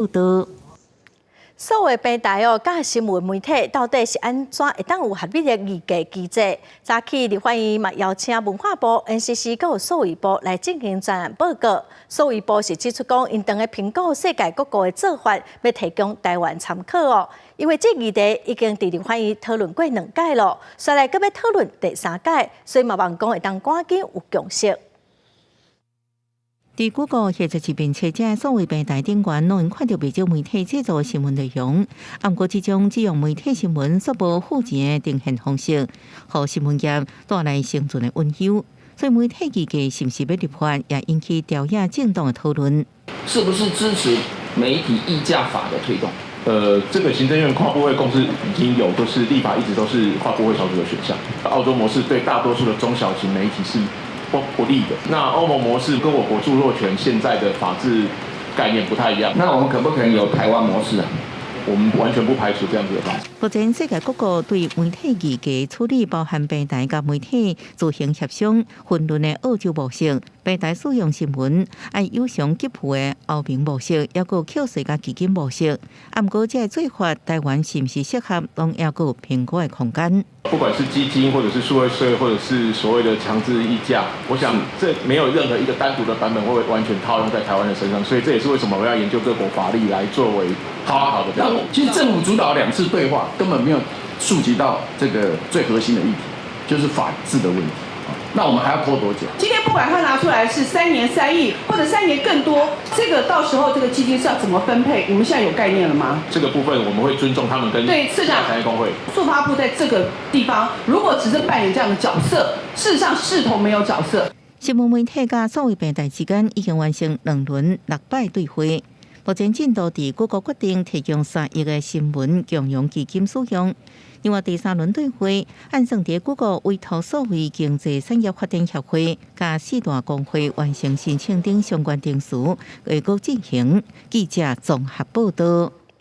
报道。所谓平台甲新闻媒体到底是安怎会当有合理的议价机制？早起立法院嘛邀请文化部、NCC 佮数位部来进行专案报告。数位部是指出讲，因当个评估世界各国的做法，要提供台湾参考哦。因为这议题已经伫立法院讨论过2届了，再来阁要讨论第3届，所以嘛望讲会当赶紧有共识。伫谷歌或者是并且这所谓平台顶端，拢看到不少媒体制作新闻内容。不过，这种只用媒体新闻所无付钱的呈现方式，互新闻业带来生存的温忧。所以，媒体议价是不是要立法，也引起朝野政党的讨论。是不是支持媒体议价法的推动？这个行政院跨部会共识已经有，就是立法一直都是跨部会小组的选项。澳洲模式对大多数的中小型媒体是不利的。那欧盟模式跟我国著作权现在的法治概念不太一样。那我们可不可能有台湾模式啊？我们完全不排除这样子的方式。目前世界各国对媒体议价处理包含平台甲媒体自行协商混乱的澳洲模式，平台使用新闻按有偿给付的欧盟模式，也有扣税甲基金模式。不过，这做法台湾是不是适合，拢也有评估的空间。不管是基金，或者是数位税，或者是所谓的强制议价，我想这没有任何一个单独的版本会完全套用在台湾的身上，所以这也是为什么我要研究各国法律来作为好的标准。其实政府主导2次对话，根本没有触及到这个最核心的议题，就是法治的问题。那我们还要拖多久？今天不管他拿出来是3年3亿，或者3年更多，这个到时候这个基金是要怎么分配？你们现在有概念了吗？这个部分我们会尊重他们跟对市长产业工会、速发部在这个地方，如果只是扮演这样的角色，事实上视同没有角色。新闻媒体甲所谓平台之间已经完成2轮6摆对话。目前进度伫谷歌决定提供3亿的新闻共用基金使用。另外第3轮对话，按算伫谷歌委托所谓经济产业发展协会甲4大工会完成申请等相关程序，会阁进行记者综合报道。